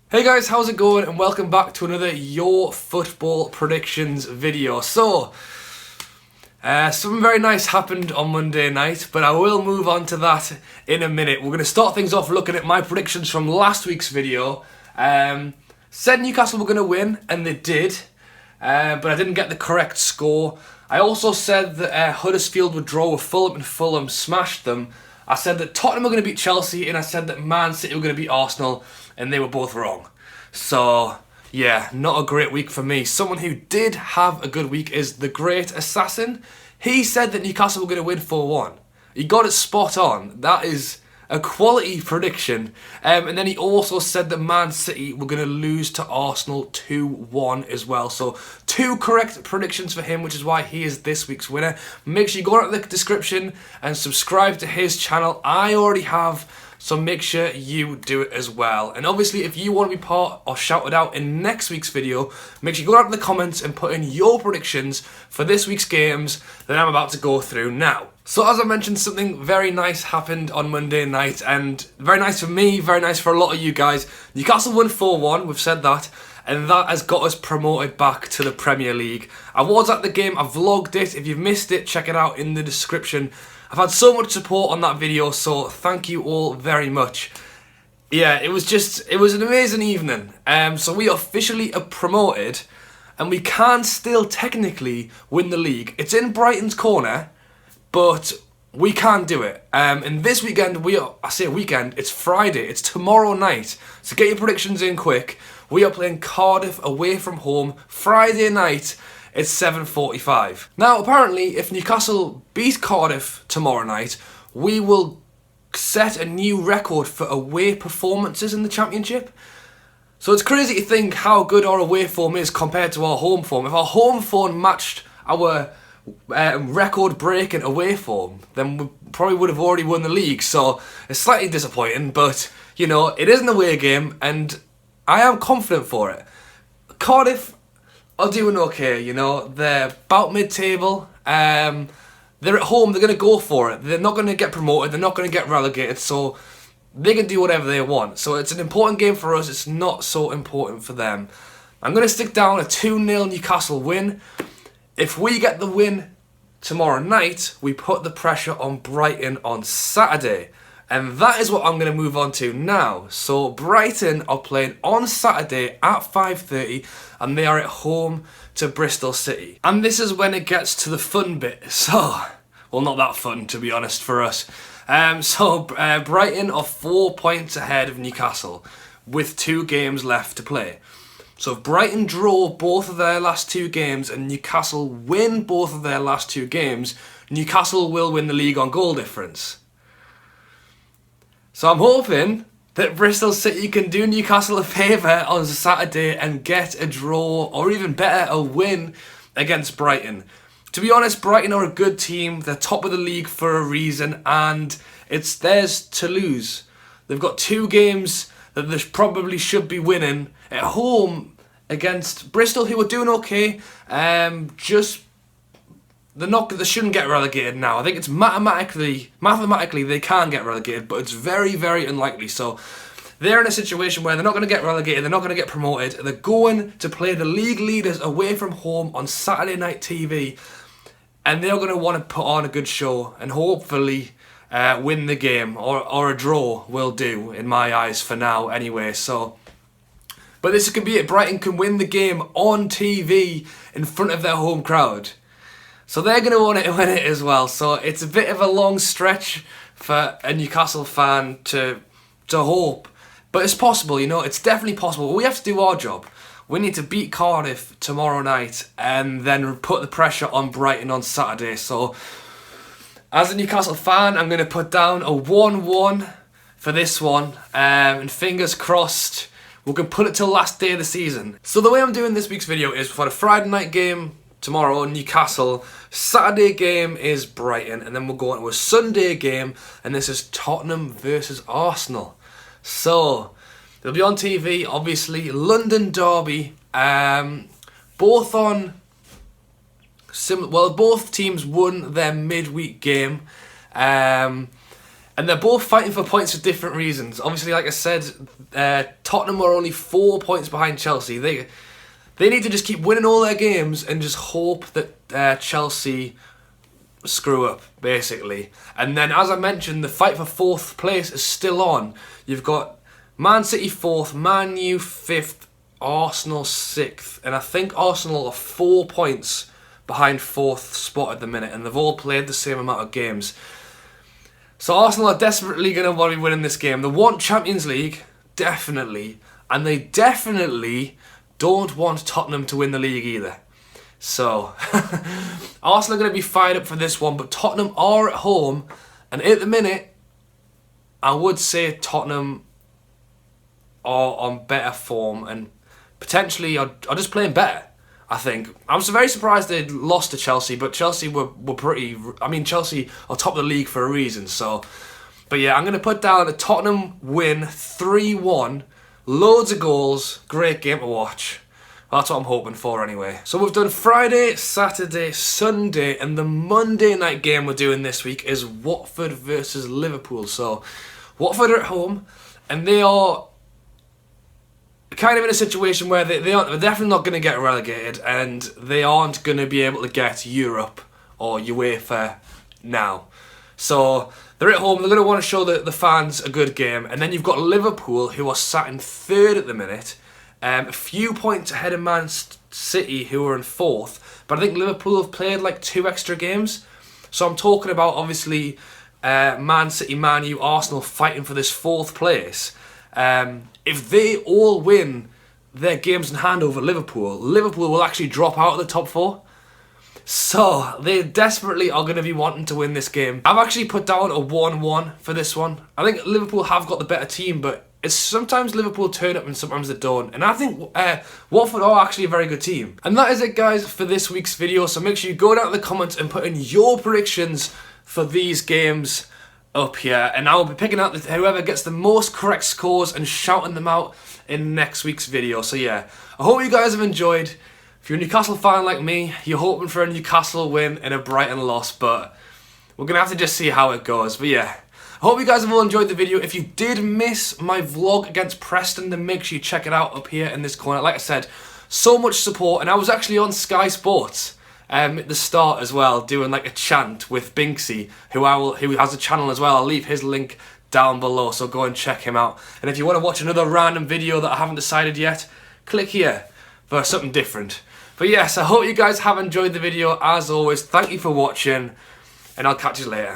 Hey guys, how's it going? And welcome back to another Your Football Predictions video. Something very nice happened on Monday night, but I will move on to that in a minute. We're going to start things off looking at my predictions from last week's video. Said Newcastle were going to win, and they did, but I didn't get the correct score. I also said that Huddersfield would draw with Fulham, and Fulham smashed them. I said that Tottenham were going to beat Chelsea, and I said that Man City were going to beat Arsenal, and they were both wrong. So, yeah, not a great week for me. Someone who did have a good week is the Great Assassin. He said that Newcastle were going to win 4-1. He got it spot on. That is a quality prediction. And then he also said that Man City were going to lose to Arsenal 2-1 as well. So, two correct predictions for him, which is why he is this week's winner. Make sure you go down to the description and subscribe to his channel. I already have, so make sure you do it as well. And obviously, if you want to be part or shouted out in next week's video, make sure you go down to the comments and put in your predictions for this week's games that I'm about to go through now. So as I mentioned, something very nice happened on Monday night, and very nice for me, very nice for a lot of you guys. Newcastle won 4-1, we've said that, and that has got us promoted back to the Premier League. I was at the game, I vlogged it. If you've missed it, check it out in the description. I've had so much support on that video, so thank you all very much. Yeah, it was an amazing evening. So we officially are promoted, and we can still technically win the league. It's in Brighton's corner, but we can do it. And this weekend, it's Friday, it's tomorrow night. So get your predictions in quick. We are playing Cardiff away from home, Friday night. It's 7:45. Now, apparently, if Newcastle beat Cardiff tomorrow night, we will set a new record for away performances in the Championship. So it's crazy to think how good our away form is compared to our home form. If our home form matched our record-breaking away form, then we probably would have already won the league. So it's slightly disappointing, but, you know, it is an away game, and I am confident for it. Cardiff are doing okay, you know. They're about mid-table. They're at home. They're going to go for it. They're not going to get promoted. They're not going to get relegated. So they can do whatever they want. So it's an important game for us. It's not so important for them. I'm going to stick down a 2-0 Newcastle win. If we get the win tomorrow night, we put the pressure on Brighton on Saturday. And that is what I'm going to move on to now. So Brighton are playing on Saturday at 5:30, and they are at home to Bristol City. And this is when it gets to the fun bit. So, well, not that fun, to be honest, for us. Brighton are 4 points ahead of Newcastle with 2 games left to play. So if Brighton draw both of their last 2 games and Newcastle win both of their last 2 games, Newcastle will win the league on goal difference. So I'm hoping that Bristol City can do Newcastle a favour on Saturday and get a draw, or even better, a win against Brighton. To be honest, Brighton are a good team. They're top of the league for a reason, and it's theirs to lose. They've got 2 games that they probably should be winning at home against Bristol, who are doing okay. They shouldn't get relegated now. I think it's mathematically they can get relegated, but it's very, very unlikely. So they're in a situation where they're not going to get relegated, they're not going to get promoted. They're going to play the league leaders away from home on Saturday night TV, and they're going to want to put on a good show and hopefully win the game, or a draw will do, in my eyes, for now anyway. So, but this could be it. Brighton can win the game on TV in front of their home crowd. So they're going to want to win it as well. So it's a bit of a long stretch for a Newcastle fan to hope. But it's possible, you know, it's definitely possible. We have to do our job. We need to beat Cardiff tomorrow night and then put the pressure on Brighton on Saturday. So as a Newcastle fan, I'm going to put down a 1-1 for this one. And fingers crossed, we can put it till the last day of the season. So the way I'm doing this week's video is for the Friday night game tomorrow, Newcastle. Saturday game is Brighton, and then we'll go on to a Sunday game, and this is Tottenham versus Arsenal. So they'll be on TV, obviously. London derby. Both teams won their midweek game. And they're both fighting for points for different reasons. Obviously, like I said, Tottenham are only 4 points behind Chelsea. They need to just keep winning all their games and just hope that Chelsea screw up, basically. And then, as I mentioned, the fight for 4th place is still on. You've got Man City 4th, Man U 5th, Arsenal 6th. And I think Arsenal are 4 points behind 4th spot at the minute. And they've all played the same amount of games. So Arsenal are desperately going to want to be winning this game. They want Champions League, definitely. And they definitely don't want Tottenham to win the league either. So, Arsenal are going to be fired up for this one. But Tottenham are at home. And at the minute, I would say Tottenham are on better form. And potentially are just playing better. I think. I'm very surprised they lost to Chelsea, but Chelsea were pretty... I mean, Chelsea are top of the league for a reason, so... But yeah, I'm going to put down a Tottenham win 3-1. Loads of goals. Great game to watch. That's what I'm hoping for anyway. So we've done Friday, Saturday, Sunday, and the Monday night game we're doing this week is Watford versus Liverpool. So, Watford are at home, and they are kind of in a situation where they're definitely not going to get relegated, and they aren't going to be able to get Europe or UEFA now. So they're at home, they're going to want to show the fans a good game. And then you've got Liverpool, who are sat in 3rd at the minute, a few points ahead of Man City, who are in 4th. But I think Liverpool have played like 2 extra games. So I'm talking about, obviously, Man City, Man U, Arsenal fighting for this 4th place. If they all win their games in hand over Liverpool, Liverpool will actually drop out of the top 4. So, they desperately are going to be wanting to win this game. I've actually put down a 1-1 for this one. I think Liverpool have got the better team, but it's sometimes Liverpool turn up and sometimes they don't. And I think Watford are actually a very good team. And that is it, guys, for this week's video. So make sure you go down to the comments and put in your predictions for these games up here, and I will be picking out whoever gets the most correct scores and shouting them out in next week's video. So yeah, I hope you guys have enjoyed. If you're a Newcastle fan like me, you're hoping for a Newcastle win and a Brighton loss, but we're going to have to just see how it goes. But yeah, I hope you guys have all enjoyed the video. If you did miss my vlog against Preston, then make sure you check it out up here in this corner. Like I said, so much support, and I was actually on Sky Sports at the start as well, doing like a chant with Binksy, who has a channel as well. I'll leave his link down below, so go and check him out. And if you want to watch another random video that I haven't decided yet, click here for something different. But yes, I hope you guys have enjoyed the video. As always, thank you for watching, and I'll catch you later.